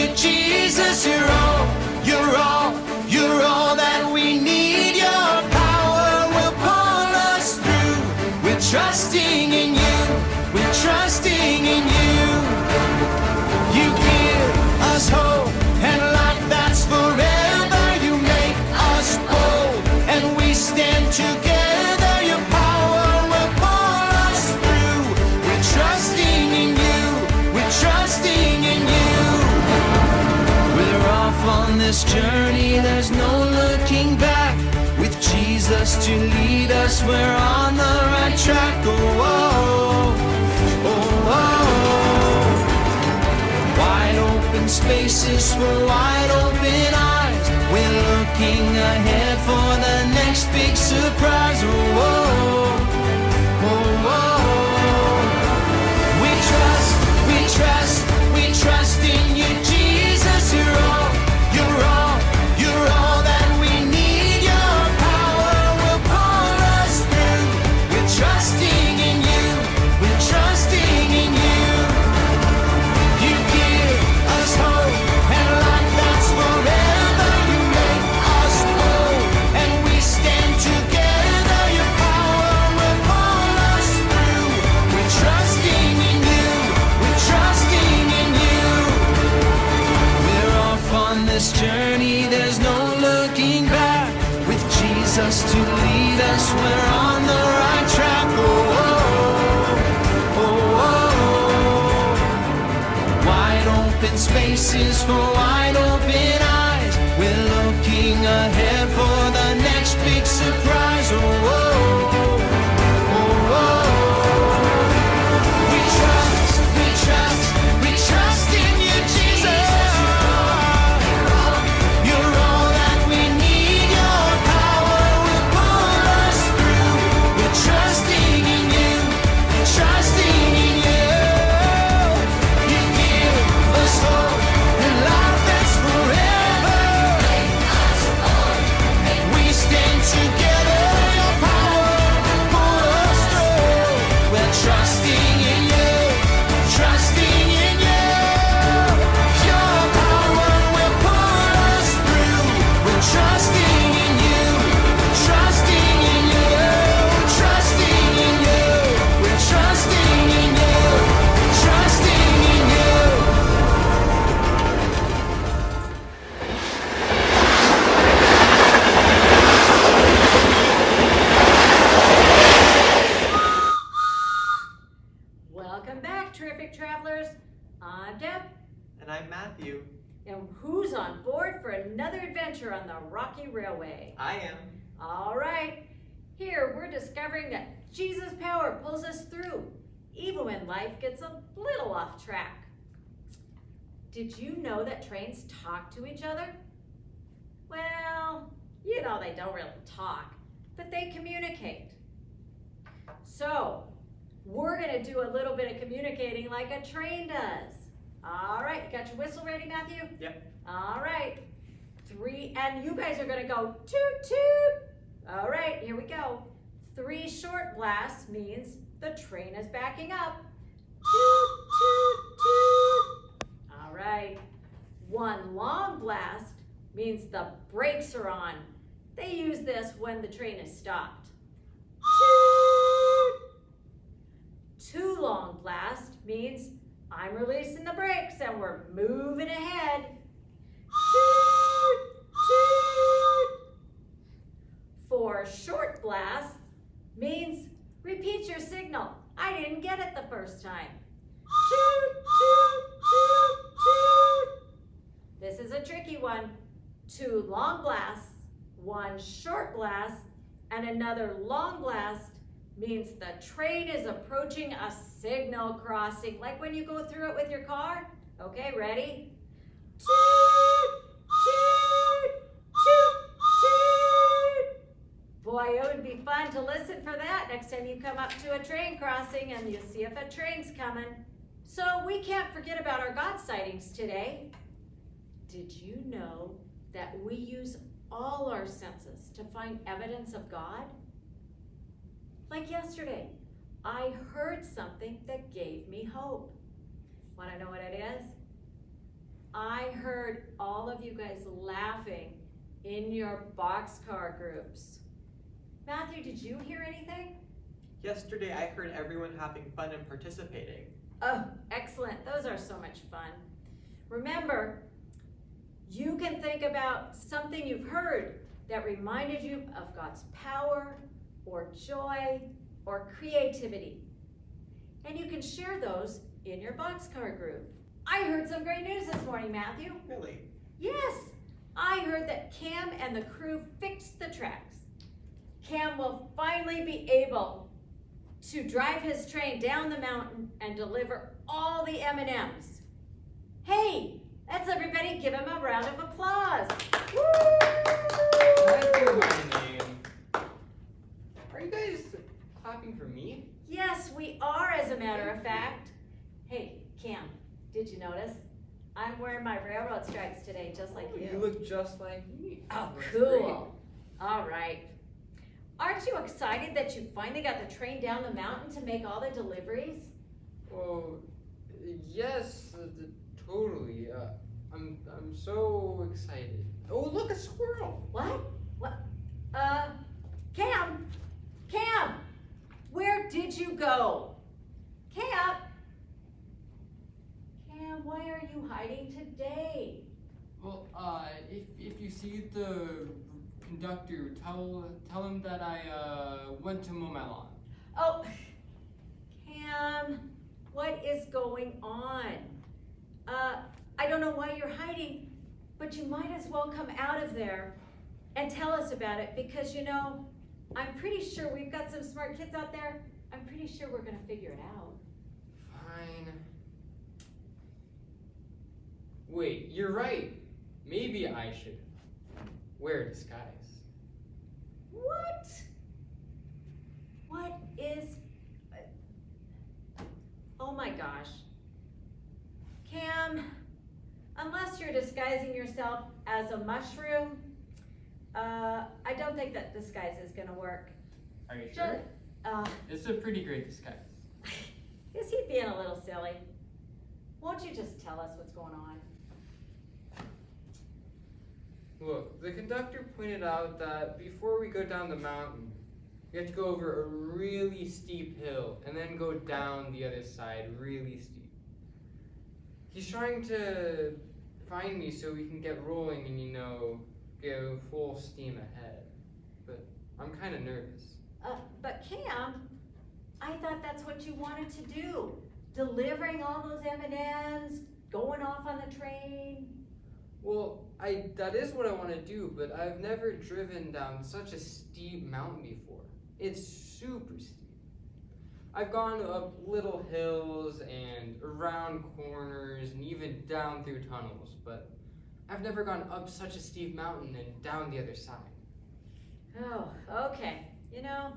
you, Jesus. You're all, you're all, you're all that we need. Your power will pull us through. We're trusting in you. We're trusting in you. You give us hope and life that's forever. You make us bold and we stand together. Your power will pull us through. We're trusting in you. We're trusting in you. We're off on this journey. There's no looking back. With Jesus to lead us, we're on the right track. Oh, oh, oh, oh. Wide open spaces for wide open eyes. We're looking ahead for the next big surprise. Oh, oh, oh, oh. We trust, we trust, we trust in you, Jesus. You're all, you're all, you're all that we need. Your power will pull us through. We're trusting in you. We're trusting in you. You give us hope and life that's forever. You make us bold and we stand together. Your power will pull us through. We're trusting in you. We're trusting in you. We're off on this journey. There's no looking back. With Jesus to lead us, we're on the right track. Oh, oh, oh, oh. Wide open spaces for wide open eyes. We're looking ahead for the next big surprise. Oh, oh, oh, oh. We trust, we trust, we trust in you, Jesus. You're all that we need. Your power will pull us through. We're trusting in you. We're trusting in you. You give us hope and life that's forever. And we stand together. Your power will pull us through. We're trusting in you. Trusting in you. Your power will pull us through. We're trusting in you. Trusting in you. Trusting in you. We're trusting in you. Trusting in you. Welcome back, terrific travelers. I'm Deb, And I'm Matthew. and who's on board for another adventure on the Rocky Railway? I am. All right, here we're discovering that Jesus' power pulls us through, even when life gets a little off track. Did you know that trains talk to each other? Well, you know they don't really talk, but they communicate. So, we're gonna do a little bit of communicating like a train does. All right, you got your whistle ready, Matthew? Yep. All right, 3, and you guys are gonna go toot toot. All right, here we go. 3 short blasts means the train is backing up. Toot, toot, toot. All right, 1 long blast means the brakes are on. They use this when the train is stopped. Toot. 2 long blast means I'm releasing the brakes and we're moving ahead. Toot, toot. 4 short blasts means repeat your signal. I didn't get it the first time. Toot, toot, toot, toot. This is a tricky one. 2 long blasts, 1 short blast, and another long blast means the train is approaching a signal crossing, like when you go through it with your car. Okay, ready? Toot, toot, toot, toot. Boy, it would be fun to listen for that next time you come up to a train crossing and you see if a train's coming. So we can't forget about our God sightings today. Did you know that we use all our senses to find evidence of God? Like yesterday, I heard something that gave me hope. Want to know what it is? I heard all of you guys laughing in your boxcar groups. Matthew, did you hear anything? Yesterday I heard everyone having fun and participating. Oh, excellent. Those are so much fun. Remember, you can think about something you've heard that reminded you of God's power or joy or creativity. And you can share those in your boxcar group. I heard some great news this morning, Matthew. Really? Yes, I heard that Cam and the crew fixed the tracks. Cam will finally be able to drive his train down the mountain and deliver all the M&Ms. Hey, let's everybody give him a round of applause. Woo! That's my name. Are you guys clapping for me? Yes, we are, as a matter of fact. Hey, Cam, did you notice? I'm wearing my railroad stripes today, just like you. You look just like me. Oh, That's cool. great. All right. Aren't you excited that you finally got the train down the mountain to make all the deliveries? Oh, yes, totally. I'm so excited. Oh, look, a squirrel. What? What? Cam, where did you go? Cam, why are you hiding today? Well, if you see the conductor, tell him that I went to mow my lawn. Oh, Cam, what is going on? I don't know why you're hiding, but you might as well come out of there and tell us about it, because you know, I'm pretty sure we've got some smart kids out there. I'm pretty sure we're gonna figure it out. Fine. Wait, you're right. Maybe I should wear a disguise. What? What is... Oh my gosh. Cam, unless you're disguising yourself as a mushroom, I don't think that disguise is gonna work. Are you sure? Just, It's a pretty great disguise. is he being a little silly? Won't you just tell us what's going on? Look, the conductor pointed out that before we go down the mountain, we have to go over a really steep hill and then go down the other side really steep. He's trying to find me so we can get rolling and, you know, go full steam ahead. But I'm kind of nervous. But Cam, I thought that's what you wanted to do. Delivering all those M&Ms, going off on the train. Well, that is what I want to do, but I've never driven down such a steep mountain before. It's super steep. I've gone up little hills and around corners and even down through tunnels, but I've never gone up such a steep mountain and down the other side. Oh, okay. You know,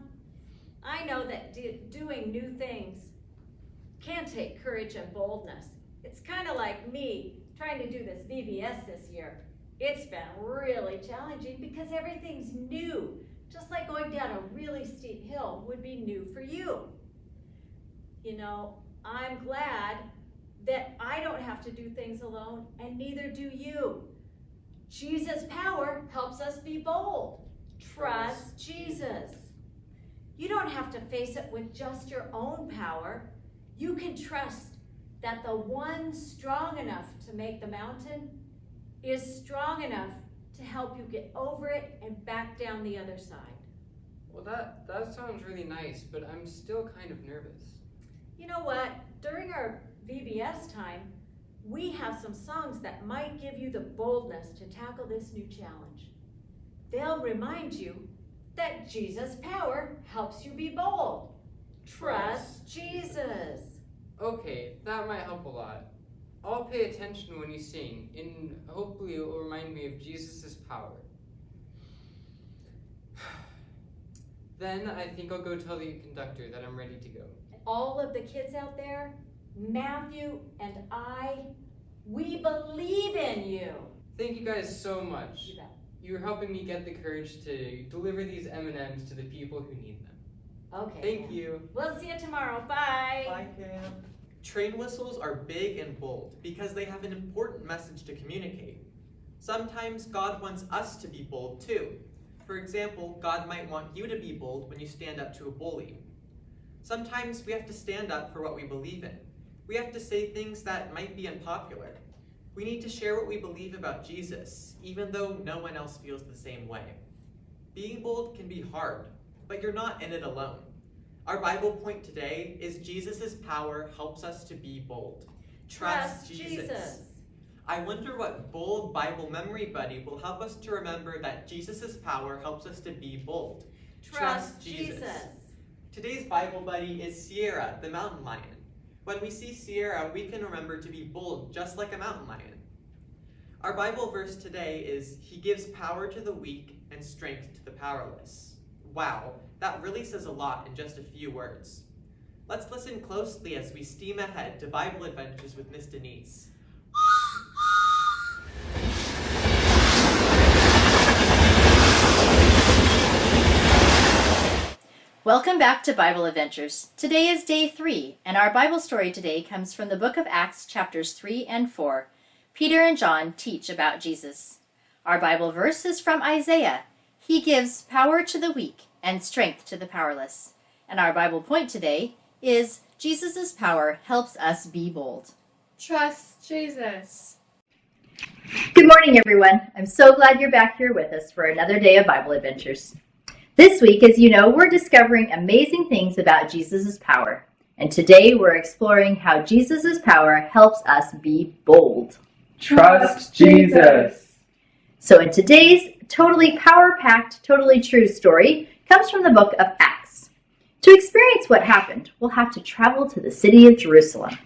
I know that doing new things can take courage and boldness. It's kind of like me trying to do this VBS this year. It's been really challenging because everything's new. Just like going down a really steep hill would be new for you. You know, I'm glad that I don't have to do things alone, and neither do you. Jesus' power helps us be bold. Trust Jesus. You don't have to face it with just your own power. You can trust that the one strong enough to make the mountain is strong enough to help you get over it and back down the other side. Well, that sounds really nice, but I'm still kind of nervous. You know what? During our VBS time, we have some songs that might give you the boldness to tackle this new challenge. They'll remind you that Jesus' power helps you be bold. Trust Jesus. Okay, that might help a lot. I'll pay attention when you sing, and hopefully it will remind me of Jesus' power. Then I think I'll go tell the conductor that I'm ready to go. All of the kids out there, Matthew and I, we believe in you. Thank you guys so much. You bet. You're helping me get the courage to deliver these M&Ms to the people who need them. Okay. Thank you. We'll see you tomorrow. Bye. Bye, Cam. Train whistles are big and bold because they have an important message to communicate. Sometimes God wants us to be bold too. For example, God might want you to be bold when you stand up to a bully. Sometimes we have to stand up for what we believe in. We have to say things that might be unpopular. We need to share what we believe about Jesus, even though no one else feels the same way. Being bold can be hard, but you're not in it alone. Our Bible point today is Jesus' power helps us to be bold. Trust Jesus. I wonder what bold Bible memory buddy will help us to remember that Jesus' power helps us to be bold. Trust Jesus. Today's Bible buddy is Sierra, the mountain lion. When we see Sierra, we can remember to be bold, just like a mountain lion. Our Bible verse today is, He gives power to the weak and strength to the powerless. Wow, that really says a lot in just a few words. Let's listen closely as we steam ahead to Bible Adventures with Miss Denise. Welcome back to Bible Adventures. Today is day 3, and our Bible story today comes from the book of Acts, chapters 3 and 4. Peter and John teach about Jesus. Our Bible verse is from Isaiah. He gives power to the weak and strength to the powerless. And our Bible point today is Jesus' power helps us be bold. Trust Jesus. Good morning, everyone. I'm so glad you're back here with us for another day of Bible Adventures. This week, as you know, we're discovering amazing things about Jesus' power. And today we're exploring how Jesus' power helps us be bold. Trust Jesus. So in today's totally power-packed, totally true story comes from the book of Acts. To experience what happened, we'll have to travel to the city of Jerusalem.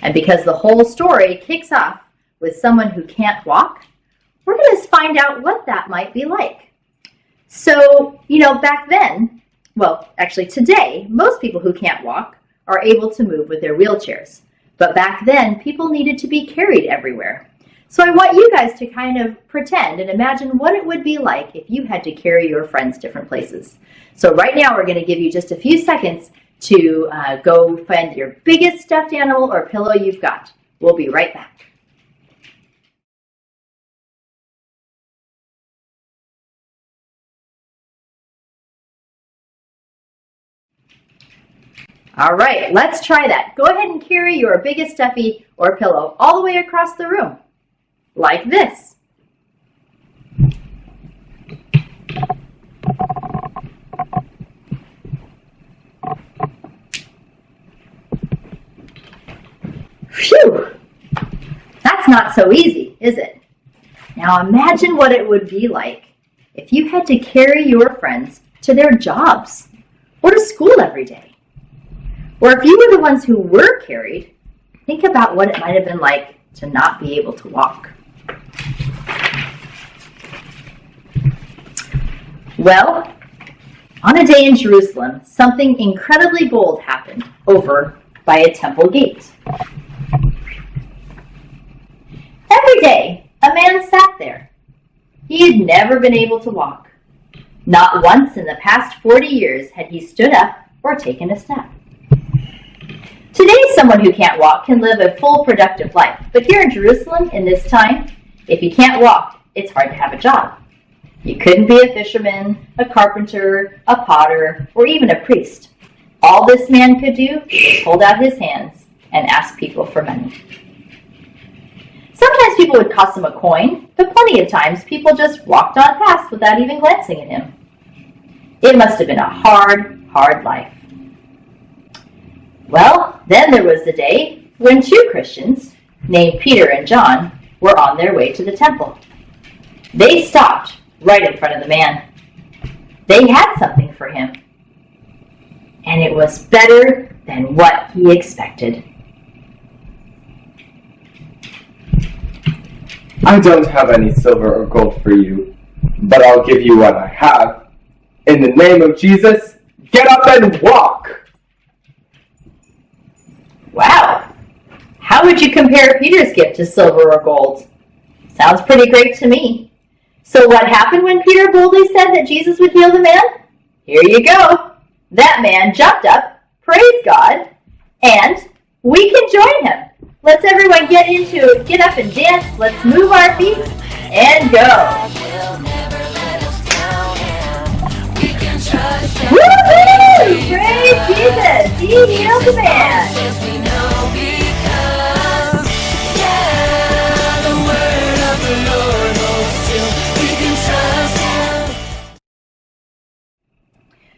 And because the whole story kicks off with someone who can't walk, we're going to find out what that might be like. So, back then, well, actually today, most people who can't walk are able to move with their wheelchairs. But back then, people needed to be carried everywhere. So I want you guys to kind of pretend and imagine what it would be like if you had to carry your friends different places. So right now, we're going to give you just a few seconds to go find your biggest stuffed animal or pillow you've got. We'll be right back. All right, let's try that. Go ahead and carry your biggest stuffy or pillow all the way across the room, like this. Phew! That's not so easy, is it? Now imagine what it would be like if you had to carry your friends to their jobs or to school every day. Or if you were the ones who were carried, think about what it might have been like to not be able to walk. Well, on a day in Jerusalem, something incredibly bold happened over by a temple gate. Every day, a man sat there. He had never been able to walk. Not once in the past 40 years had he stood up or taken a step. Today, someone who can't walk can live a full, productive life. But here in Jerusalem, in this time, if you can't walk, it's hard to have a job. You couldn't be a fisherman, a carpenter, a potter, or even a priest. All this man could do was hold out his hands and ask people for money. Sometimes people would toss him a coin, but plenty of times people just walked on past without even glancing at him. It must have been a hard, hard life. Well, then there was the day when 2 Christians, named Peter and John, were on their way to the temple. They stopped right in front of the man. They had something for him, and it was better than what he expected. I don't have any silver or gold for you, but I'll give you what I have. In the name of Jesus, get up and walk! Wow! How would you compare Peter's gift to silver or gold? Sounds pretty great to me. So what happened when Peter boldly said that Jesus would heal the man? Here you go. That man jumped up, praised God, and We can join him. Let's everyone get up and dance. Let's move our feet and go. Woohoo! Praise Jesus! He healed the man.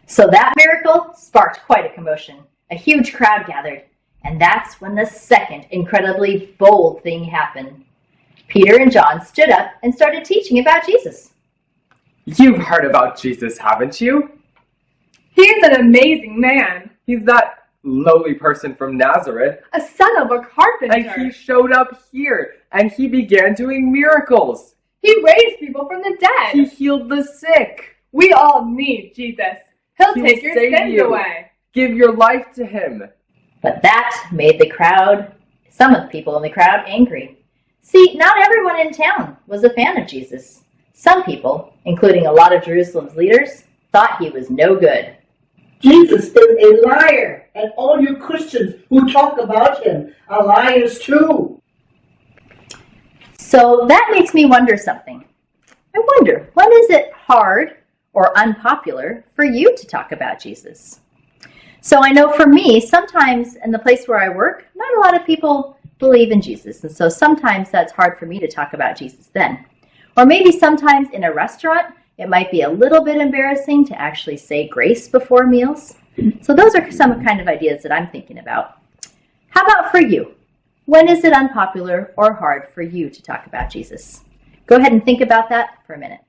So that miracle sparked quite a commotion. A huge crowd gathered. And that's when the second incredibly bold thing happened. Peter and John stood up and started teaching about Jesus. You've heard about Jesus, haven't you? He's an amazing man. He's that lowly person from Nazareth. A son of a carpenter. And he showed up here, and he began doing miracles. He raised people from the dead. He healed the sick. We all need Jesus. He'll He take will your save sins you. away. Give your life to him. But that made some of the people in the crowd angry. See, not everyone in town was a fan of Jesus. Some people, including a lot of Jerusalem's leaders, thought he was no good. Jesus is a liar, and all you Christians who talk about him are liars too. So that makes me wonder something. I wonder, when is it hard or unpopular for you to talk about Jesus? So I know for me, sometimes in the place where I work, not a lot of people believe in Jesus. And so sometimes that's hard for me to talk about Jesus then. Or maybe sometimes in a restaurant, it might be a little bit embarrassing to actually say grace before meals. So those are some kind of ideas that I'm thinking about. How about for you? When is it unpopular or hard for you to talk about Jesus? Go ahead and think about that for a minute.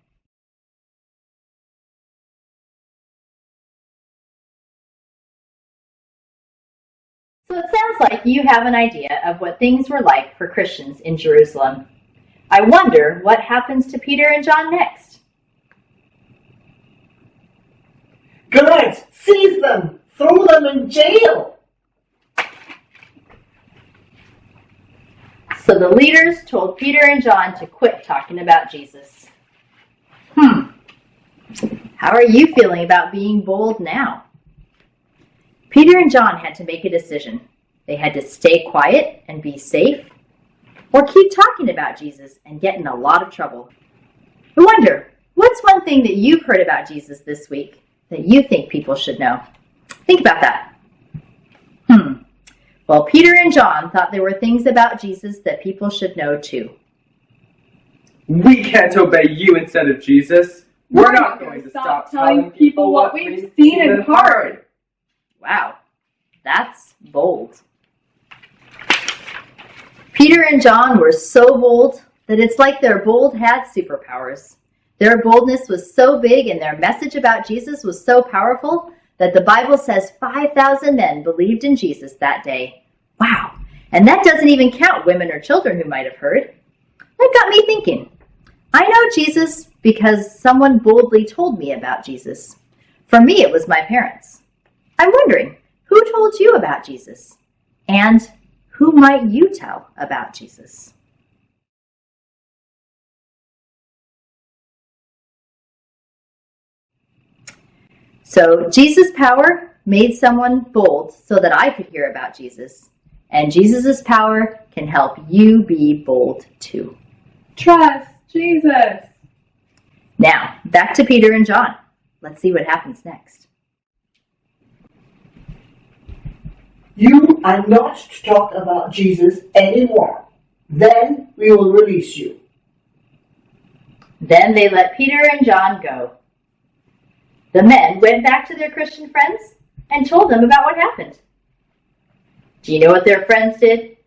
So it sounds like you have an idea of what things were like for Christians in Jerusalem. I wonder what happens to Peter and John next. Guards, seize them! Throw them in jail! So the leaders told Peter and John to quit talking about Jesus. How are you feeling about being bold now? Peter and John had to make a decision. They had to stay quiet and be safe, or keep talking about Jesus and get in a lot of trouble. I wonder, what's one thing that you've heard about Jesus this week that you think people should know? Think about that. Well, Peter and John thought there were things about Jesus that people should know too. We can't obey you instead of Jesus. We're not going to stop telling people what we've seen and heard. Wow, that's bold. Peter and John were so bold that it's like their bold had superpowers. Their boldness was so big and their message about Jesus was so powerful that the Bible says 5,000 men believed in Jesus that day. Wow, and that doesn't even count women or children who might have heard. That got me thinking. I know Jesus because someone boldly told me about Jesus. For me, it was my parents. I'm wondering, who told you about Jesus? And who might you tell about Jesus? So Jesus' power made someone bold so that I could hear about Jesus. And Jesus' power can help you be bold too. Trust Jesus. Now, back to Peter and John. Let's see what happens next. You are not to talk about Jesus anymore. Then we will release you. Then they let Peter and John go. The men went back to their Christian friends and told them about what happened. Do you know what their friends did?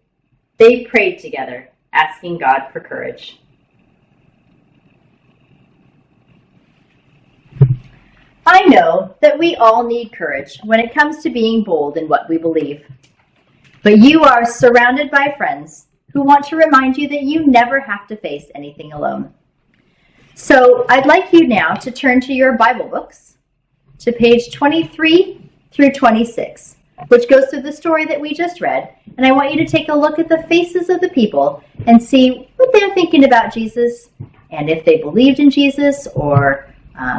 They prayed together, asking God for courage. I know that we all need courage when it comes to being bold in what we believe. But you are surrounded by friends who want to remind you that you never have to face anything alone. So I'd like you now to turn to your Bible books to page 23 through 26, which goes through the story that we just read. And I want you to take a look at the faces of the people and see what they're thinking about Jesus and if they believed in Jesus or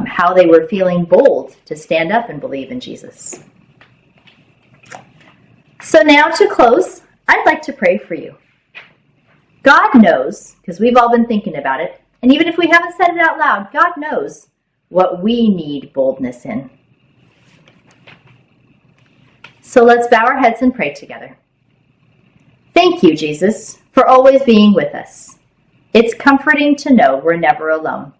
how they were feeling bold to stand up and believe in Jesus. So now to close, I'd like to pray for you. God knows, because we've all been thinking about it, and even if we haven't said it out loud, God knows what we need boldness in. So let's bow our heads and pray together. Thank you, Jesus, for always being with us. It's comforting to know we're never alone.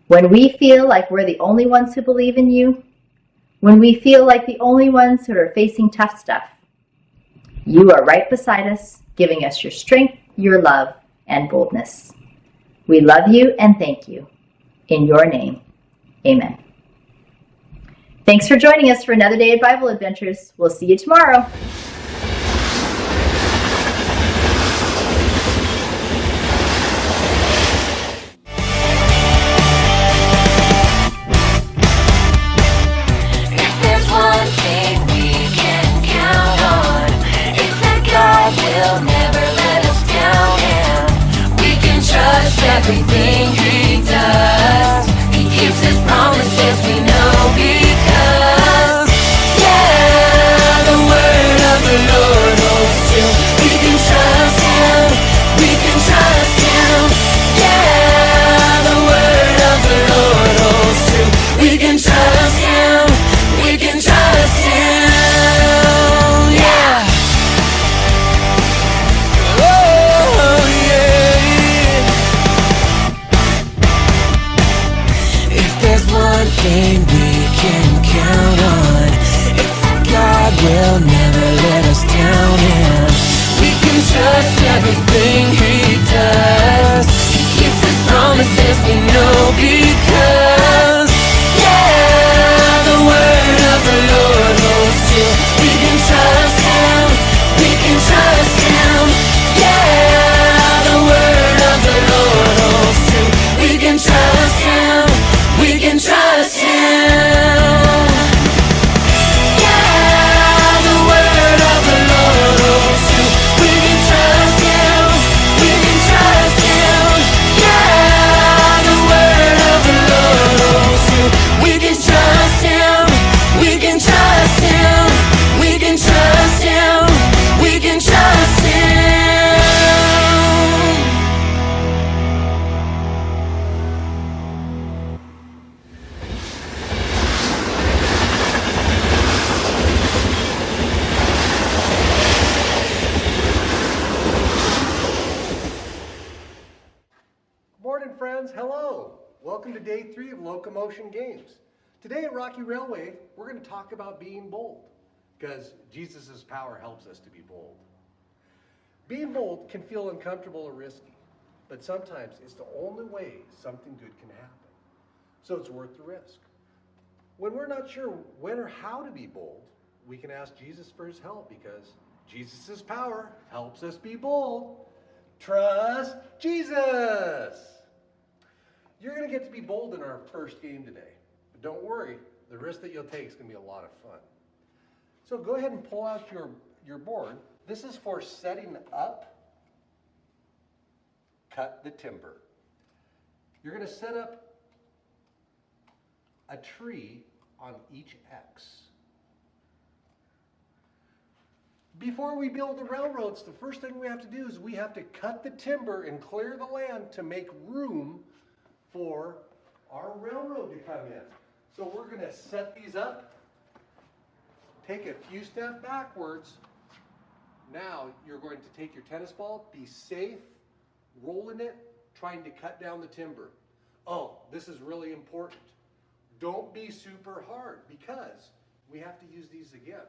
When we feel like we're the only ones who believe in you, when we feel like the only ones who are facing tough stuff, you are right beside us, giving us your strength, your love, and boldness. We love you and thank you. In your name, amen. Thanks for joining us for another day of Bible Adventures. We'll see you tomorrow. If there's one thing we can count on, it's that God will never let us down, and we can trust everything He does. He keeps His promises, we know, because, yeah, the word of the Lord holds true. We can trust Him, we can trust Him, yeah, the word of the Lord holds true. We can trust Him, we can trust Him, yeah. Oh, yeah. If there's one thing we can count on, it's that God will never let us down, and we can trust everything He does. He keeps His promises, we know, because, yeah, the word of the Lord holds true. We can trust Him, we can trust Him, yeah, the word of the Lord holds true. We can trust Him, we can trust Him, yeah, the word of the Lord holds true. We can trust Him, we can trust Him, yeah, the word of the Lord holds true. We can trust Him, we can trust Him, we can trust Him, we can trust Him. Morning, friends. Hello. Welcome to day 3 of LocoMotion Games. Today at Rocky Railway, we're going to talk about being bold, because Jesus' power helps us to be bold. Being bold can feel uncomfortable or risky, but sometimes it's the only way something good can happen. So it's worth the risk. When we're not sure when or how to be bold, we can ask Jesus for His help, because Jesus' power helps us be bold. Trust Jesus! You're going to get to be bold in our first game today. But don't worry, the risk that you'll take is going to be a lot of fun. So go ahead and pull out your board. This is for setting up, cut the timber. You're going to set up a tree on each X. Before we build the railroads, the first thing we have to do is we have to cut the timber and clear the land to make room for our railroad to come in. So we're going to set these up, take a few steps backwards. Now you're going to take your tennis ball, be safe, rolling it, trying to cut down the timber. Oh, this is really important. Don't be super hard, because we have to use these again.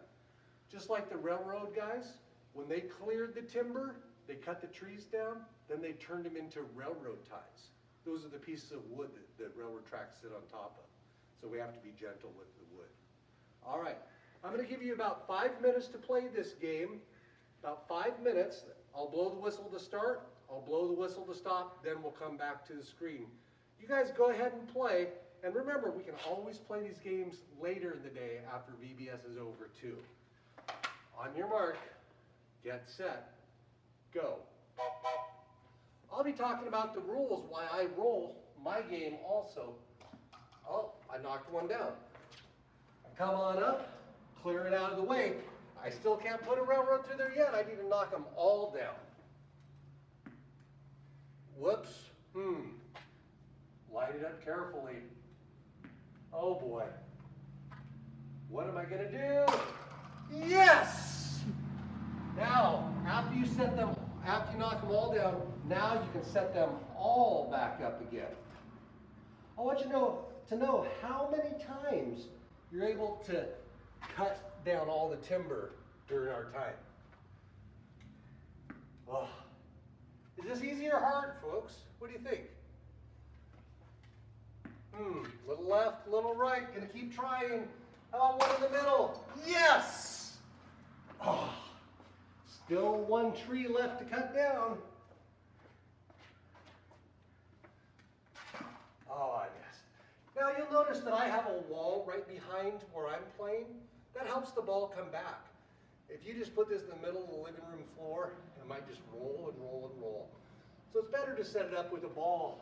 Just like the railroad guys, when they cleared the timber, they cut the trees down, then they turned them into railroad ties. Those are the pieces of wood that railroad tracks sit on top of. So we have to be gentle with the wood. All right, I'm going to give you about 5 minutes to play this game. About 5 minutes. I'll blow the whistle to start, I'll blow the whistle to stop, then we'll come back to the screen. You guys go ahead and play, and remember, we can always play these games later in the day after VBS is over too. On your mark, get set, go. I'll be talking about the rules why I roll my game also. Oh, I knocked one down. Come on up, clear it out of the way. I still can't put a railroad through there yet. I need to knock them all down. Whoops. Light it up carefully. Oh boy. What am I gonna do? Yes! Now, after you knock them all down, now you can set them all back up again. I want you to know how many times you're able to cut down all the timber during our time. Oh. Is this easy or hard, folks? What do you think? Little left, little right. Gonna keep trying. How about one in the middle? Yes! Oh. Still one tree left to cut down. Oh, yes. Now you'll notice that I have a wall right behind where I'm playing. That helps the ball come back. If you just put this in the middle of the living room floor, it might just roll and roll and roll. So it's better to set it up with a wall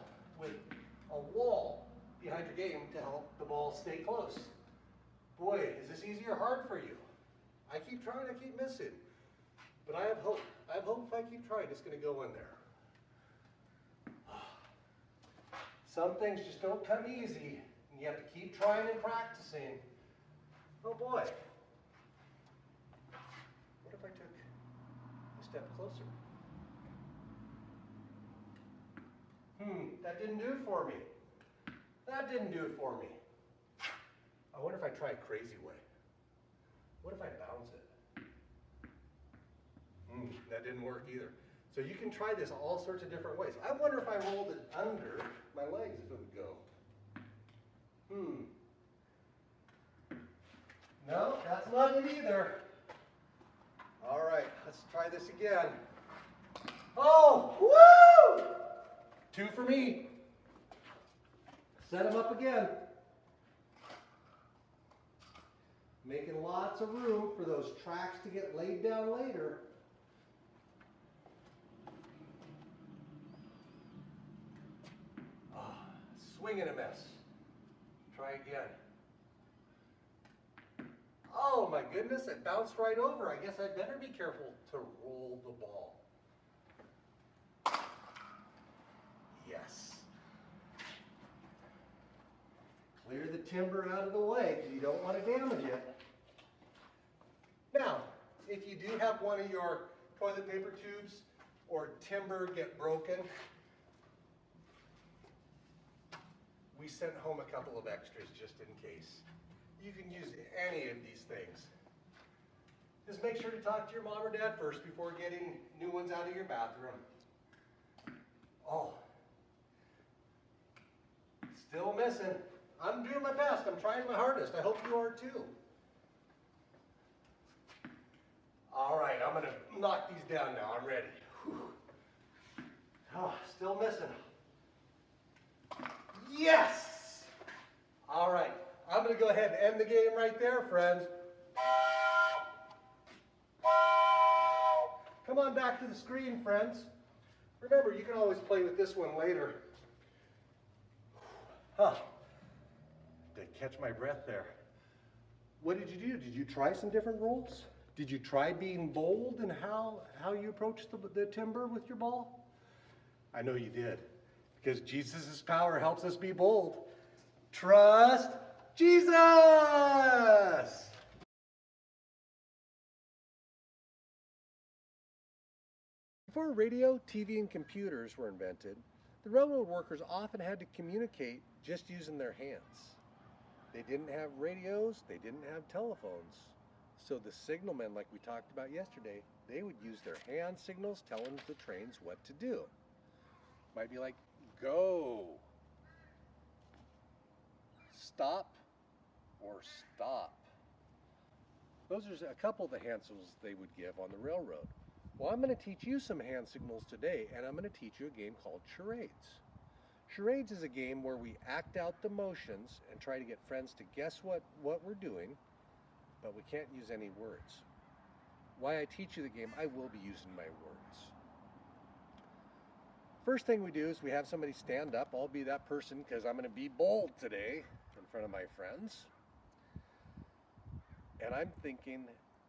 behind your game to help the ball stay close. Boy, is this easy or hard for you? I keep trying, I keep missing. But I have hope. I have hope if I keep trying, it's going to go in there. Some things just don't come easy, and you have to keep trying and practicing. Oh boy. What if I took a step closer? That didn't do it for me. That didn't do it for me. I wonder if I try a crazy way. What if I bounce it? That didn't work either. So you can try this all sorts of different ways. I wonder if I rolled it under my legs, if it would go. No, that's not it either. All right, let's try this again. Oh, woo! 2 for me. Set them up again. Making lots of room for those tracks to get laid down later. Swing and a miss. Try again. Oh my goodness, it bounced right over. I guess I better be careful to roll the ball. Yes. Clear the timber out of the way because you don't want to damage it. Now, if you do have one of your toilet paper tubes or timber get broken, we sent home a couple of extras just in case. You can use any of these things. Just make sure to talk to your mom or dad first before getting new ones out of your bathroom. Oh. Still missing. I'm doing my best. I'm trying my hardest. I hope you are too. All right, I'm going to knock these down now. I'm ready. Whew. Oh, still missing. Yes! All right, I'm going to go ahead and end the game right there, friends. Come on back to the screen, friends. Remember, you can always play with this one later. Huh. To catch my breath there. What did you do? Did you try some different rules? Did you try being bold in how you approach the timber with your ball? I know you did. Because Jesus' power helps us be bold. Trust Jesus! Before radio, TV, and computers were invented, the railroad workers often had to communicate just using their hands. They didn't have radios, they didn't have telephones. So the signalmen, like we talked about yesterday, they would use their hand signals telling the trains what to do. Might be like, go, stop, or stop. Those are a couple of the hand signals they would give on the railroad. Well, I'm going to teach you some hand signals today, and I'm going to teach you a game called charades. Charades is a game where we act out the motions and try to get friends to guess what we're doing, but we can't use any words. While I teach you the game, I will be using my words. First thing we do is we have somebody stand up. I'll be that person because I'm going to be bold today in front of my friends. And I'm thinking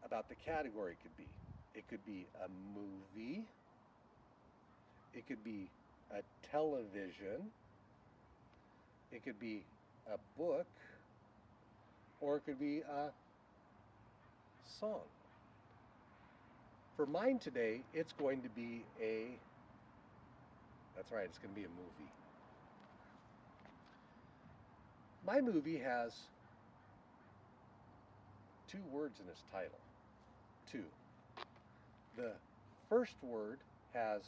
about the category could be. It could be a movie. It could be a television. It could be a book. Or it could be a song. For mine today, it's going to be that's right, it's going to be a movie. My movie has 2 words in its title. 2. The first word has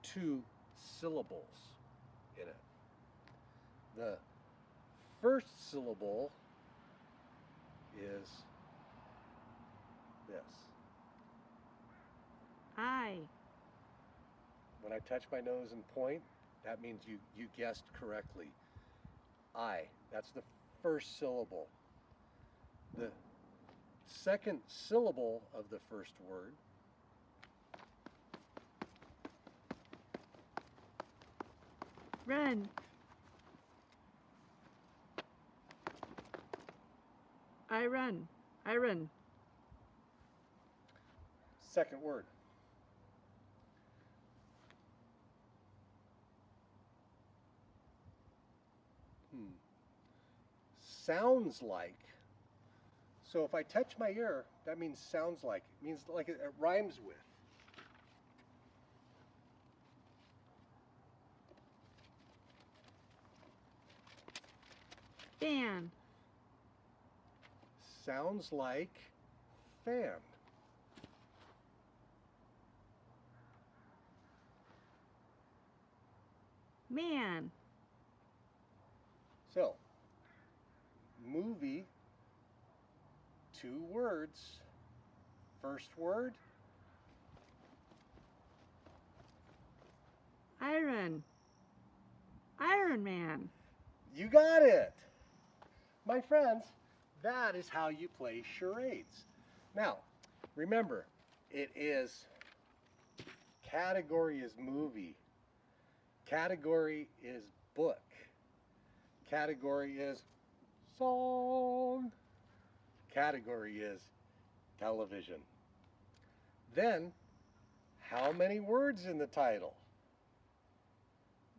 2 syllables in it. The first syllable is this. I. When I touch my nose and point, that means you guessed correctly. I. That's the first syllable. The second syllable of the first word Run. I run. I run. second word. Sounds like. So if I touch my ear, that means sounds like. It means like it rhymes with. Fan. Sounds like fan. Man. So, movie, 2 words. First word, Iron. Iron Man. you got it. My friends, that is how you play charades. Now, remember, it is, category is movie. Category is book. Category is song. Category is television. Then, how many words in the title?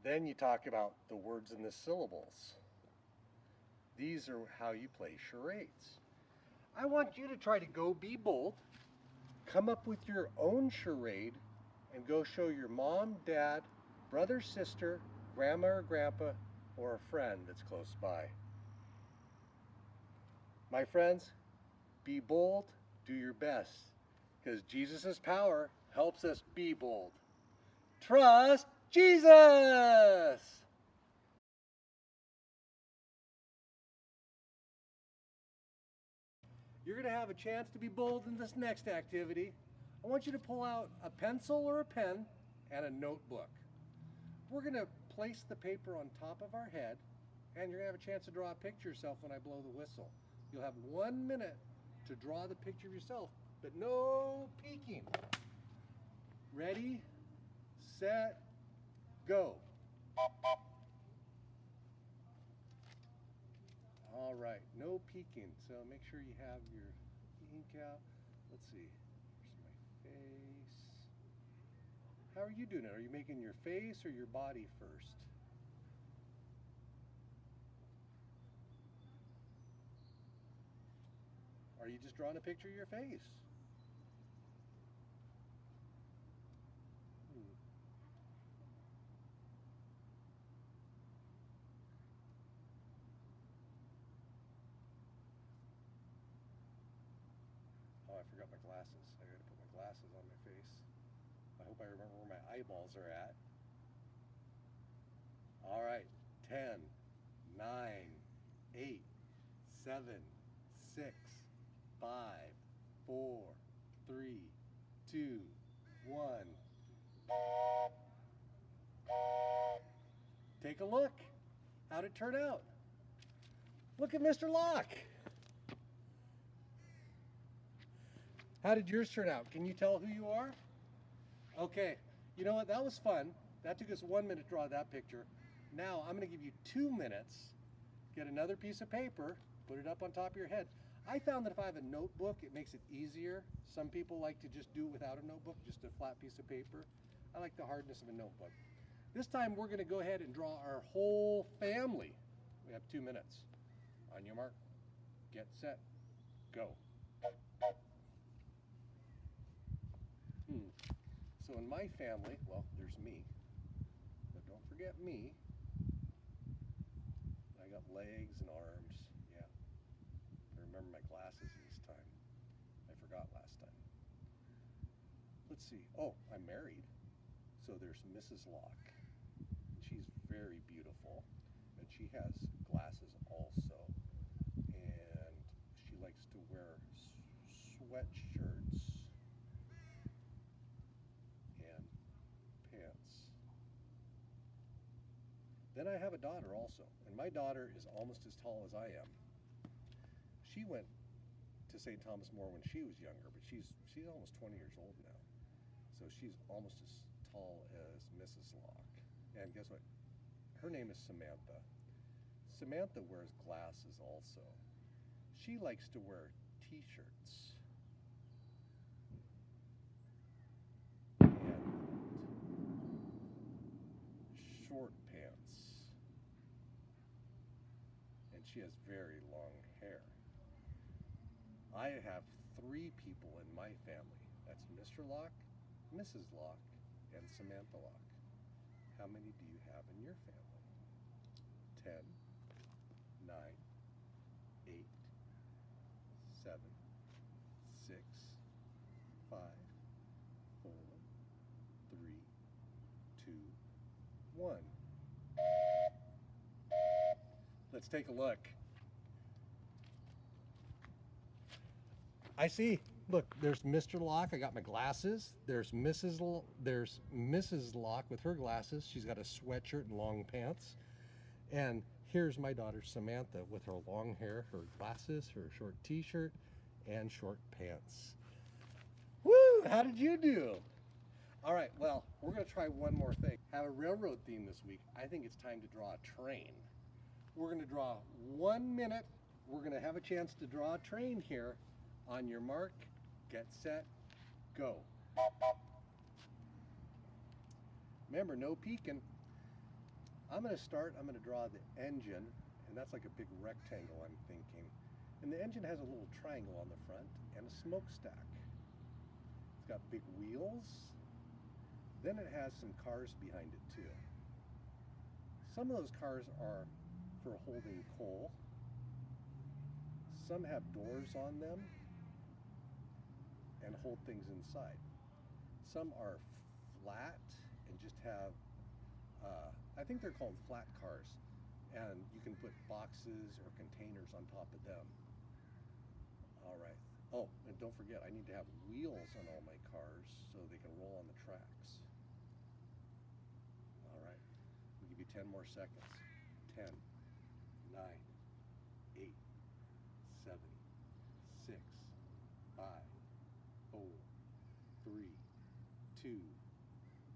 Then you talk about the words in the syllables. These are how you play charades. I want you to try to go be bold, come up with your own charade, and go show your mom, dad, brother, sister, grandma or grandpa, or a friend that's close by. My friends, be bold, do your best, because Jesus' power helps us be bold. Trust Jesus! You're going to have a chance to be bold in this next activity. I want you to pull out a pencil or a pen and a notebook. We're going to place the paper on top of our head, and you're going to have a chance to draw a picture of yourself when I blow the whistle. You'll have 1 minute to draw the picture of yourself, but no peeking. Ready, set, go. All right, no peeking, so make sure you have your ink out. Let's see, here's my face. How are you doing it? Are you making your face or your body first? Are you just drawing a picture of your face? Oh, I forgot my glasses. I gotta put my glasses on my face. I hope I remember where my eyeballs are at. All right, 10, 9, 8, 7, 6, 5, 4, 3, 2, 1. Take a look. How'd it turn out? Look at Mr. Locke. How did yours turn out? Can you tell who you are? Okay, you know what? That was fun. That took us 1 minute to draw that picture. Now I'm going to give you 2 minutes. Get another piece of paper, put it up on top of your head. I found that if I have a notebook, it makes it easier. Some people like to just do it without a notebook, just a flat piece of paper. I like the hardness of a notebook. This time we're going to go ahead and draw our whole family. We have 2 minutes. On your mark, get set, go. So in my family, well, there's me, but don't forget me. I got legs and arms, yeah. I remember my glasses this time. I forgot last time. Let's see, oh, I'm married. So there's Mrs. Locke. She's very beautiful, and she has glasses also. And she likes to wear sweatshirts and pants. Then I have a daughter also, and my daughter is almost as tall as I am. She went to St. Thomas More when she was younger, but she's almost 20 years old now. So she's almost as tall as Mrs. Locke. And guess what? Her name is Samantha. Samantha wears glasses also. She likes to wear t-shirts. And short pants. And she has very long hair. I have 3 people in my family. That's Mr. Locke, Mrs. Locke, and Samantha Locke. How many do you have in your family? 10, 9, 8, 7, 6, 5, 4, 3, 2, 1. Let's take a look. I see. Look, there's Mr. Locke. I got my glasses. There's Mrs. Locke with her glasses. She's got a sweatshirt and long pants. And here's my daughter Samantha with her long hair, her glasses, her short t-shirt, and short pants. Woo! How did you do? All right, well, we're going to try one more thing. Have a railroad theme this week. I think it's time to draw a train. We're going to draw 1 minute. We're going to have a chance to draw a train here. On your mark, get set, go. Remember, no peeking. I'm going to draw the engine, and that's like a big rectangle, I'm thinking. And the engine has a little triangle on the front and a smokestack. It's got big wheels. Then it has some cars behind it too. Some of those cars are for holding coal. Some have doors on them and hold things inside. Some are flat and just have, I think they're called flat cars, and you can put boxes or containers on top of them. All right. Oh, and don't forget, I need to have wheels on all my cars so they can roll on the tracks. All right. We'll give you 10 more seconds. 10, 9, 8, 7, 6, 5, 4, 3, 2,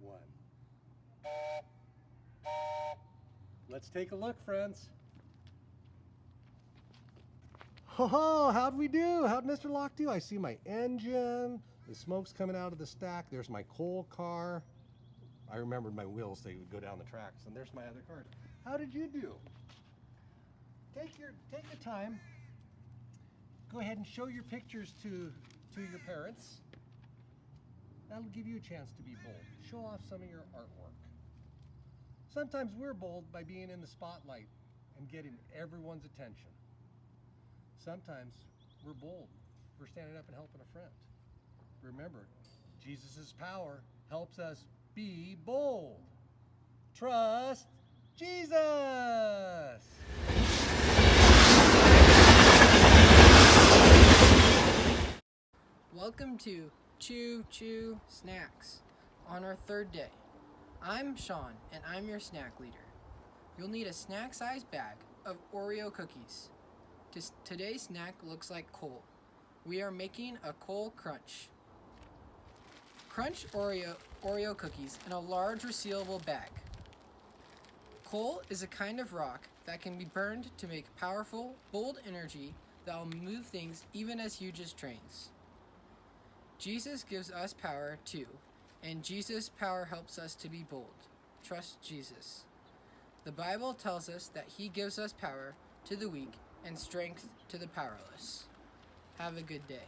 1. Let's take a look, friends. Ho, how'd we do? How'd Mr. Locke do? I see my engine, the smoke's coming out of the stack. There's my coal car. I remembered my wheels, they would go down the tracks, and there's my other cars. How did you do? Take the time. Go ahead and show your pictures to your parents. That'll give you a chance to be bold. Show off some of your artwork. Sometimes we're bold by being in the spotlight and getting everyone's attention. Sometimes we're bold. We're standing up and helping a friend. Remember, Jesus' power helps us be bold. Trust Jesus! Welcome to Choo Choo Snacks on our 3rd day. I'm Sean, and I'm your snack leader. You'll need a snack-sized bag of Oreo cookies. Today's snack looks like coal. We are making a coal crunch. Crunch Oreo cookies in a large resealable bag. Coal is a kind of rock that can be burned to make powerful, bold energy that will move things even as huge as trains. Jesus gives us power too, and Jesus' power helps us to be bold. Trust Jesus. The Bible tells us that he gives us power to the weak and strength to the powerless. Have a good day.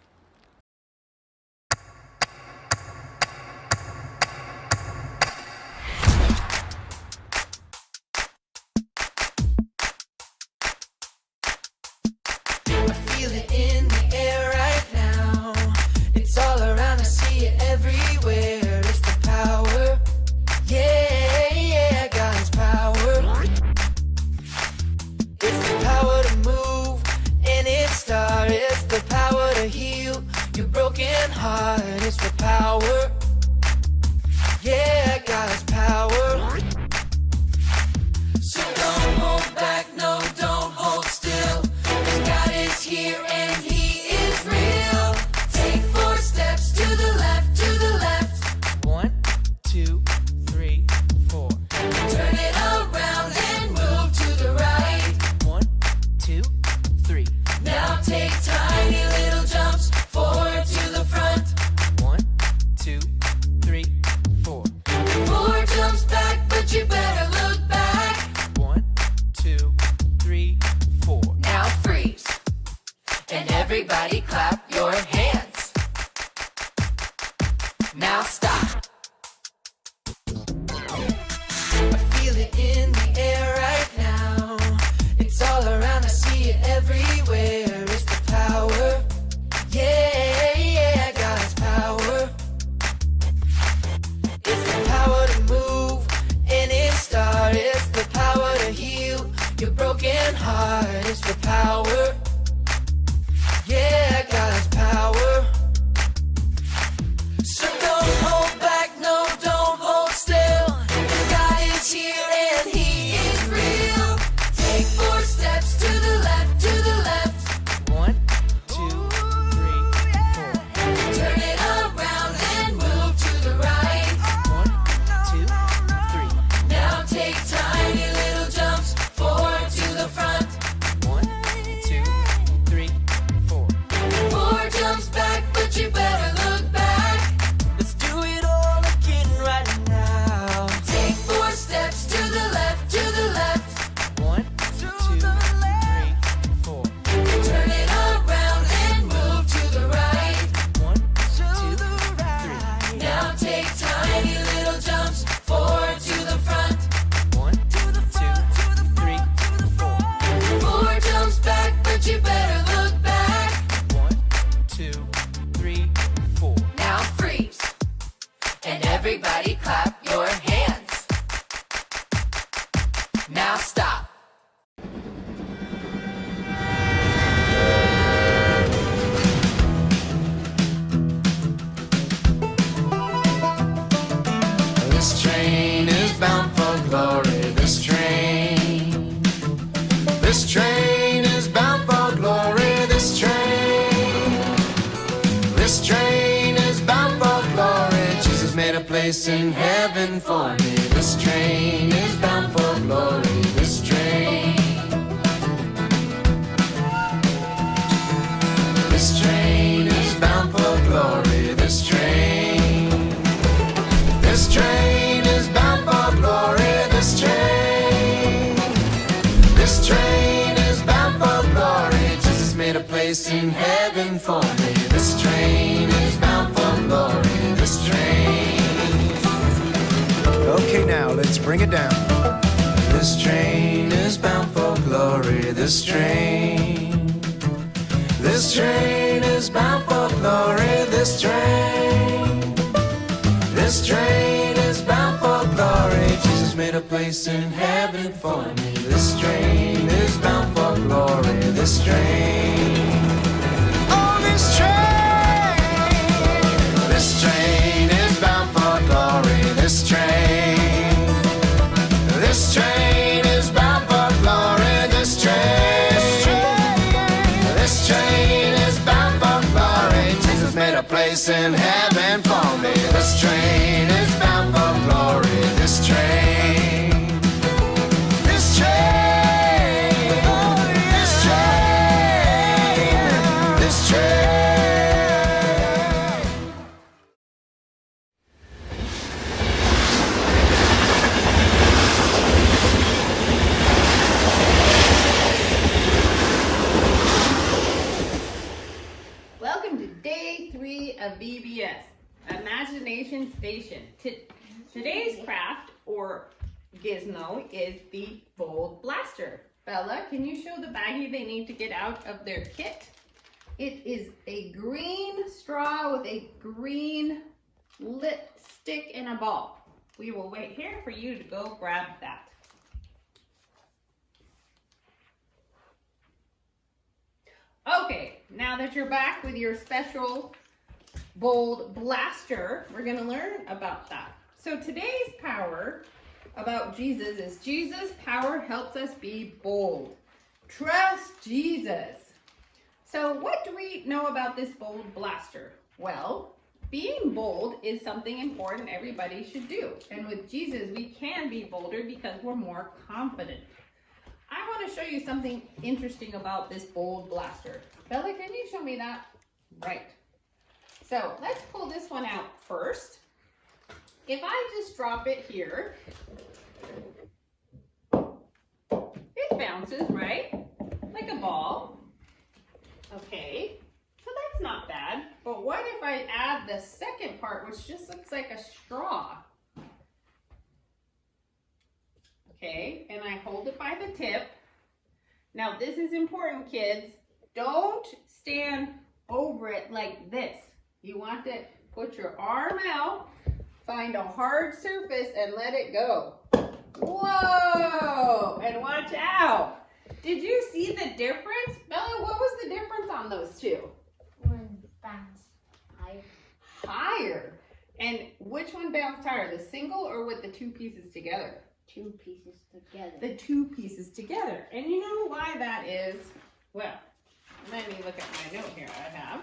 I feel it in the air right now. It's all around, I see it everywhere. It's the power. Yeah, yeah, God's power. It's the power to move any star. It's the power to heal your broken heart. It's the power. Yeah, God's power. So don't hold back, no, don't hold still. 'Cause God is here and he is real. Take 4 steps to the left, to the left. 1, 2, 3, 4. Turn it around and move to the right. 1, 2, 3. Now take tiny little jumps forward to the front. 1, 2, 3, 4. 4 jumps back, but you better look back. 1, 2, 3, 4. Now freeze. And everybody clap your hands. Now stop. I feel it in the air right now. It's all around, I see it everywhere. It's the power. Yeah, yeah, God's power. It's the power to move any star. It's the power to heal your broken heart. It's the power. Yeah, God's power. So don't hold back, no, don't hold still. God is here and he is real. Take 4 steps to the left, to the left. 1, 2, 3, 4. Turn it around and move to the right. 1, 2, 3. Now take tiny little jumps forward to the front. 1, 2, 3, 4. 4 jumps back, but you better look back. Let's do it all again right now. Take 4 steps to the left, to the left. 1, 2, 3, 4. Turn it around and move to the right. 1, 2, 3. Now take tiny little jumps forward to the front. 1, 2, 3, 4. 4 jumps back, but you better look back. 1, 2, 3, 4. Now freeze. And everybody clap your hands. Now stop. This train is bound for glory. This train. This train is bound for glory. This train. This train is bound for glory. Jesus made a place in heaven for me. This train is bound for glory. This train. This train is bound for glory. This train. This train is bound for glory. This train. This train is bound for glory. Jesus made a place in heaven for me. This train is bound for glory. This train. Okay, now let's bring it down. This train is bound for glory. This train. This train is bound for glory. This train. This train is bound for glory. Jesus made a place in heaven for me. This train is bound for glory. This train. Oh, this train. This train is bound for glory. This train. This train is bound for glory. This train. This train is bound for glory. Jesus made a place in heaven for me. This train is bound for glory. This train. This train. This train. VBS, Imagination Station. Today's craft or gizmo is the Bold Blaster. Bella, can you show the baggie they need to get out of their kit? It is a green straw with a green lit stick and a ball. We will wait here for you to go grab that. Okay, now that you're back with your special Bold Blaster, we're going to learn about that. So today's power about Jesus is Jesus' power helps us be bold. Trust Jesus. So what do we know about this Bold Blaster? Well, being bold is something important everybody should do. And with Jesus, we can be bolder because we're more confident. I want to show you something interesting about this Bold Blaster. Bella, can you show me that? Right. So let's pull this one out first. If I just drop it here, it bounces, right? Like a ball. Okay, so that's not bad. But what if I add the second part, which just looks like a straw? Okay, and I hold it by the tip. Now this is important, kids. Don't stand over it like this. You want to put your arm out, find a hard surface, and let it go. Whoa! And watch out. Did you see the difference? Bella, what was the difference on those two? One bounce higher. Higher. And which one bounced higher, the single or with the two pieces together? Two pieces together. The two pieces together. And you know why that is? Well, let me look at my note here I have.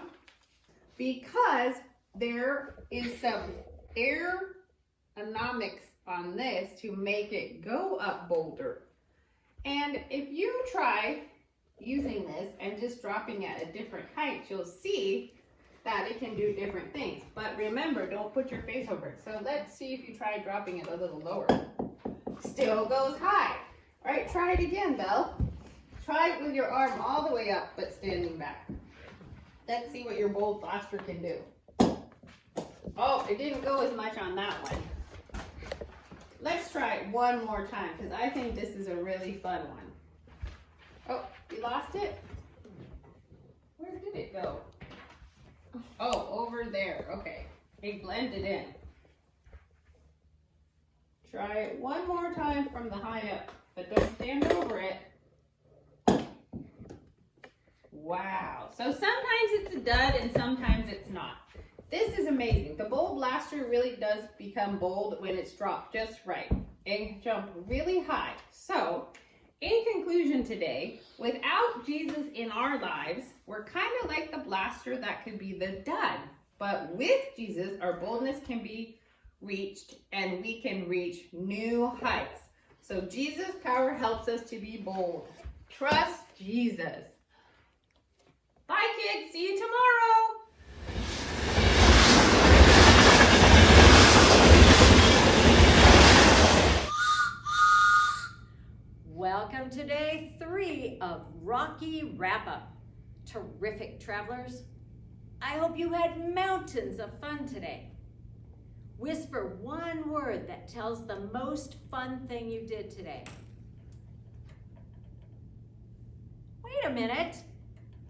Because there is some aerodynamics on this to make it go up bolder. And if you try using this and just dropping it at a different height, you'll see that it can do different things. But remember, don't put your face over it. So let's see if you try dropping it a little lower. Still goes high. All right, try it again, Belle. Try it with your arm all the way up, but standing back. Let's see what your Bold Blaster can do. Oh, it didn't go as much on that one. Let's try it one more time, because I think this is a really fun one. Oh, you lost it? Where did it go? Oh, over there. Okay. It blended in. Try it one more time from the high up, but don't stand over it. Wow. So sometimes it's a dud and sometimes it's not. This is amazing. The Bold Blaster really does become bold when it's dropped just right and jump really high. So, in conclusion today, without Jesus in our lives, we're kind of like the blaster that could be the dud. But with Jesus, our boldness can be reached and we can reach new heights. So Jesus' power helps us to be bold. Trust Jesus. Bye kids, see you tomorrow. Welcome to day 3 of Rocky Wrap-Up. Terrific travelers. I hope you had mountains of fun today. Whisper one word that tells the most fun thing you did today. Wait a minute.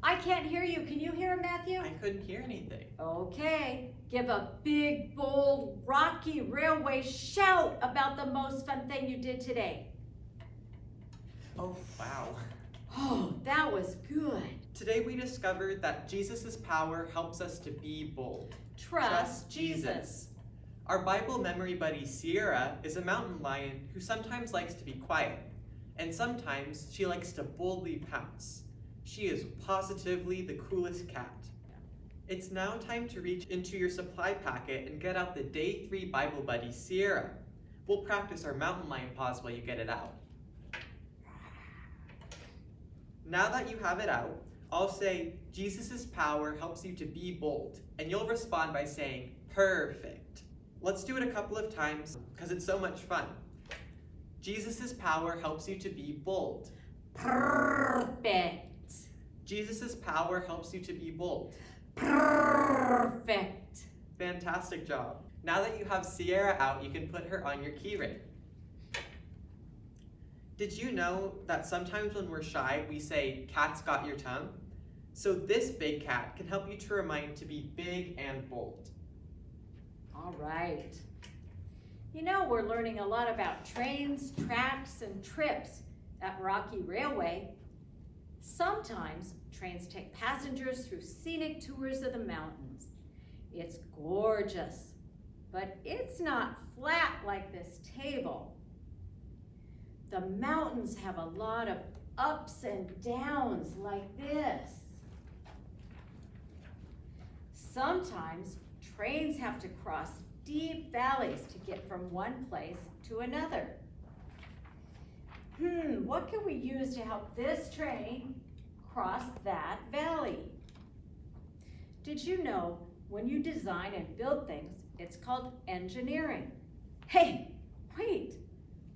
I can't hear you. Can you hear him, Matthew? I couldn't hear anything. Okay. Give a big, bold, rocky railway shout about the most fun thing you did today. Oh, wow. Oh, that was good. Today we discovered that Jesus' power helps us to be bold. Trust Jesus. Our Bible memory buddy Sierra is a mountain lion who sometimes likes to be quiet, and sometimes she likes to boldly pounce. She is positively the coolest cat. It's now time to reach into your supply packet and get out the Day 3 Bible buddy Sierra. We'll practice our mountain lion pause while you get it out. Now that you have it out, I'll say, Jesus' power helps you to be bold, and you'll respond by saying, perfect. Let's do it a couple of times, because it's so much fun. Jesus' power helps you to be bold. Perfect. Jesus' power helps you to be bold. Perfect. Fantastic job. Now that you have Sierra out, you can put her on your key ring. Did you know that sometimes when we're shy, we say, "Cat's got your tongue"? So this big cat can help you to remind to be big and bold. All right. You know, we're learning a lot about trains, tracks, and trips at Rocky Railway. Sometimes trains take passengers through scenic tours of the mountains. It's gorgeous, but it's not flat like this table. The mountains have a lot of ups and downs like this. Sometimes trains have to cross deep valleys to get from one place to another. What can we use to help this train cross that valley? Did you know when you design and build things, it's called engineering? Hey, wait,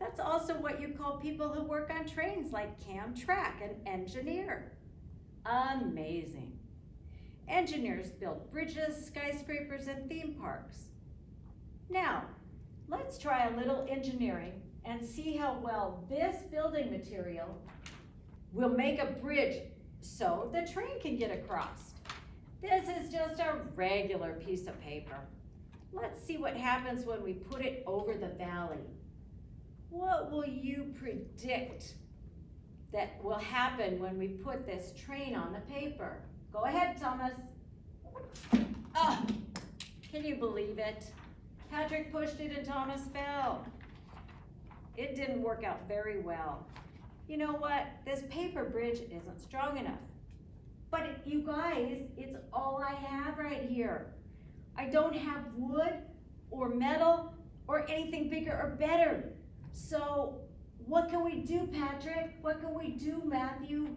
that's also what you call people who work on trains, like Cam Track, an engineer. Amazing. Engineers build bridges, skyscrapers, and theme parks. Now, let's try a little engineering and see how well this building material will make a bridge so the train can get across. This is just a regular piece of paper. Let's see what happens when we put it over the valley. What will you predict that will happen when we put this train on the paper? Go ahead, Thomas. Oh, can you believe it? Patrick pushed it and Thomas fell. It didn't work out very well. You know what? This paper bridge isn't strong enough. But you guys, it's all I have right here. I don't have wood or metal or anything bigger or better. So what can we do, Patrick? What can we do, Matthew?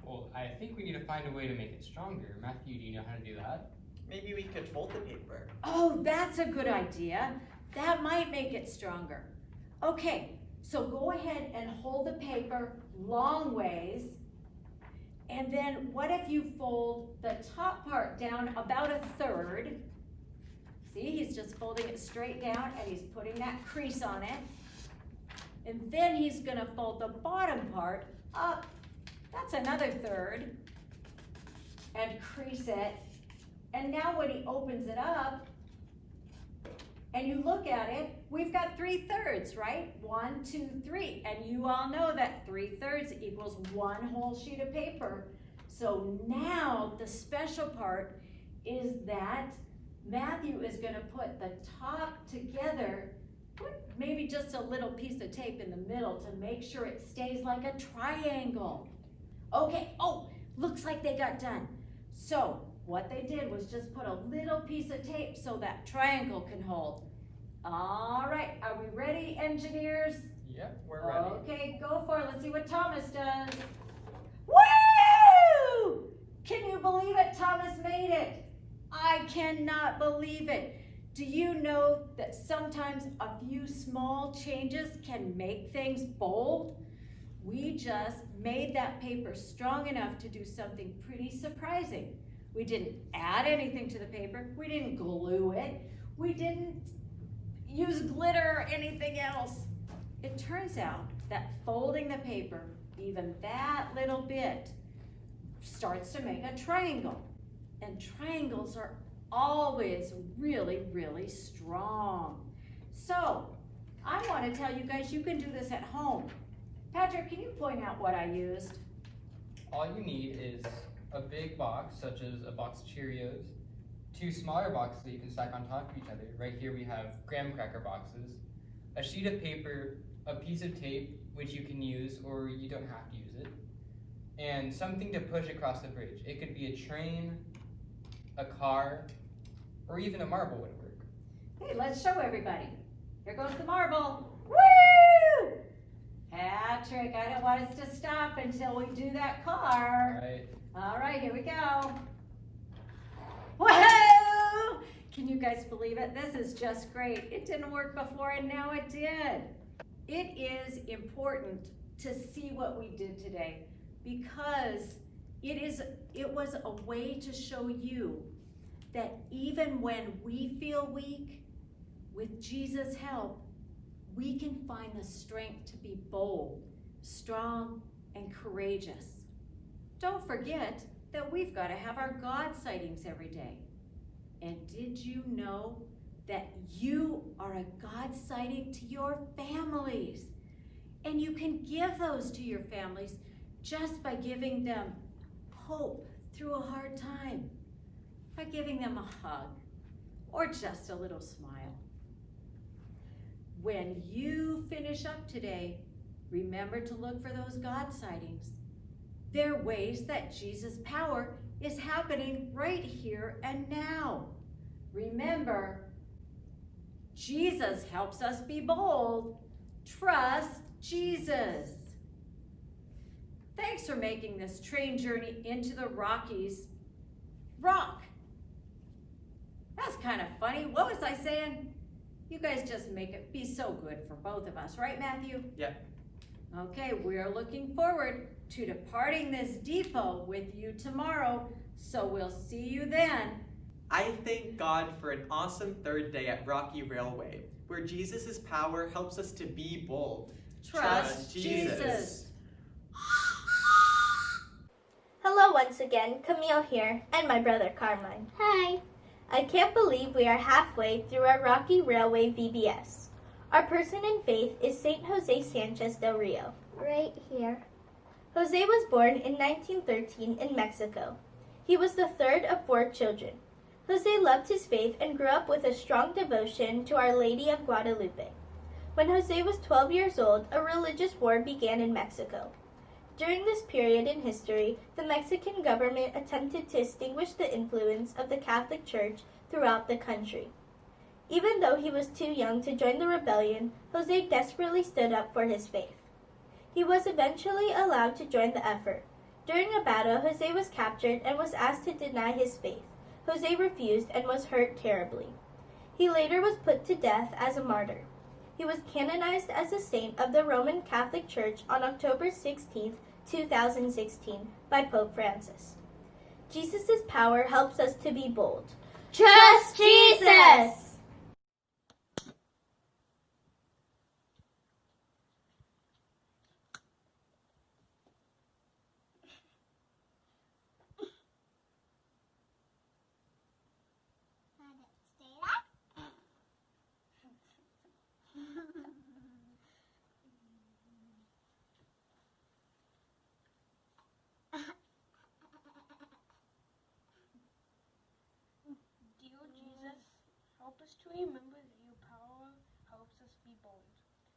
Well, I think we need to find a way to make it stronger. Matthew, do you know how to do that? Maybe we could fold the paper. Oh, that's a good idea. That might make it stronger. Okay, so go ahead and hold the paper long ways. And then what if you fold the top part down about a third? See, he's just folding it straight down and he's putting that crease on it. And then he's gonna fold the bottom part up. That's another third. And crease it. And now when he opens it up, and you look at it, we've got 3/3, right? 1, 2, 3. And you all know that 3/3 equals one whole sheet of paper. So now the special part is that Matthew is gonna put the top together, put maybe just a little piece of tape in the middle to make sure it stays like a triangle. Okay, oh, looks like they got done. So what they did was just put a little piece of tape so that triangle can hold. All right, are we ready, engineers? Yep, we're ready. Okay, go for it. Let's see what Thomas does. Woo! Can you believe it? Thomas made it. I cannot believe it. Do you know that sometimes a few small changes can make things bold? We just made that paper strong enough to do something pretty surprising. We didn't add anything to the paper. We didn't glue it. We didn't use glitter or anything else. It turns out that folding the paper, even that little bit, starts to make a triangle. And triangles are always really, really strong. So I want to tell you guys you can do this at home. Patrick, can you point out what I used? All you need is a big box, such as a box of Cheerios, 2 smaller boxes that you can stack on top of each other. Right here we have graham cracker boxes, a sheet of paper, a piece of tape, which you can use or you don't have to use it, and something to push across the bridge. It could be a train, a car, or even a marble would work. Hey, let's show everybody. Here goes the marble. Woo! Patrick, I don't want us to stop until we do that car. Right. All right, here we go. Whoa! Can you guys believe it? This is just great. It didn't work before and now it did. It is important to see what we did today because It was a way to show you that even when we feel weak, with Jesus' help, we can find the strength to be bold, strong, and courageous. Don't forget that we've got to have our God sightings every day. And did you know that you are a God sighting to your families? And you can give those to your families just by giving them hope through a hard time, by giving them a hug or just a little smile. When you finish up today, remember to look for those God sightings. They're ways that Jesus' power is happening right here and now. Remember, Jesus helps us be bold. Trust Jesus. Thanks for making this train journey into the Rockies rock. That's kind of funny. What was I saying? You guys just make it be so good for both of us, right, Matthew? Yeah. Okay, we're looking forward to departing this depot with you tomorrow, so we'll see you then. I thank God for an awesome third day at Rocky Railway, where Jesus' power helps us to be bold. Trust Jesus. Hello once again, Camille here, and my brother Carmine. Hi. I can't believe we are halfway through our Rocky Railway VBS. Our person in faith is Saint Jose Sanchez del Rio. Right here. Jose was born in 1913 in Mexico. He was the third of 4 children. Jose loved his faith and grew up with a strong devotion to Our Lady of Guadalupe. When Jose was 12 years old, a religious war began in Mexico. During this period in history, the Mexican government attempted to extinguish the influence of the Catholic Church throughout the country. Even though he was too young to join the rebellion, Jose desperately stood up for his faith. He was eventually allowed to join the effort. During a battle, Jose was captured and was asked to deny his faith. Jose refused and was hurt terribly. He later was put to death as a martyr. He was canonized as a saint of the Roman Catholic Church on October 16, 2016 by Pope Francis. Jesus' power helps us to be bold. Trust Jesus! Dear Jesus, help us to remember that your power helps us be bold.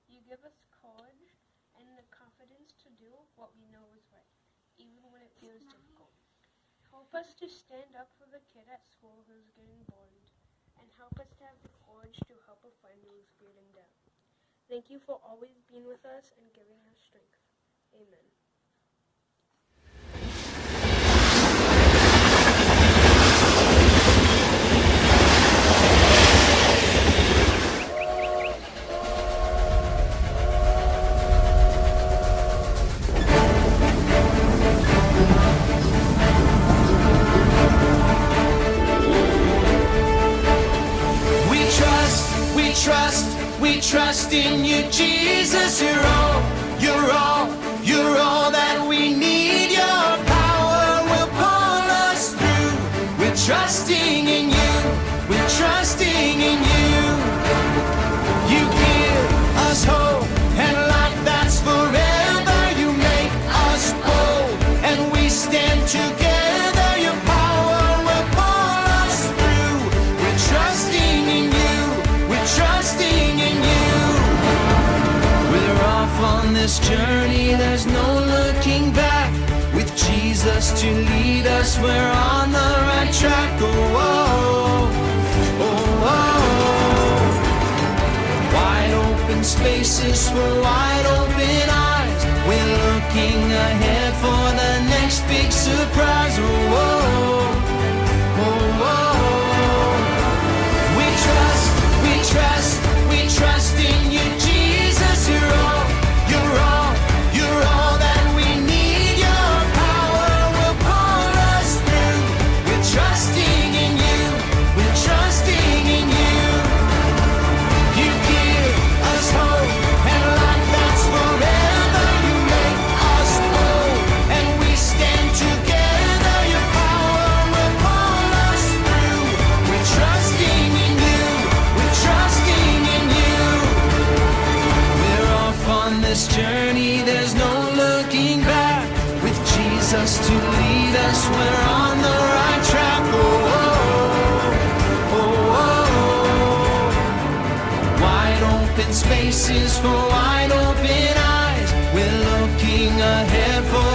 You give us courage and the confidence to do what we know is right, even when it feels difficult. Help us to stand up for the kid at school who's getting bullied, and help us to have the courage to help a friend who's feeling down. Thank you for always being with us and giving us strength. Amen. We trust in you, Jesus. You're all that we need. Your power will pull us through. We're trusting in you. We're trusting in you. You give us hope and life that's forever. You make us bold and we stand together. Your power will pull us through. We're trusting in you. We're trusting in you. We're off on this journey, there's no looking back. With Jesus to lead us, we're on the right track. Oh, oh, oh, oh. Wide open spaces for wide open eyes. We're looking ahead for the next big surprise. Oh, oh, oh, oh. We trust in you, Jesus. You're all that we need. Your power will pull us to lead us. We're on the right track. Oh, oh, oh, oh. Wide open spaces for wide open eyes. We're looking ahead for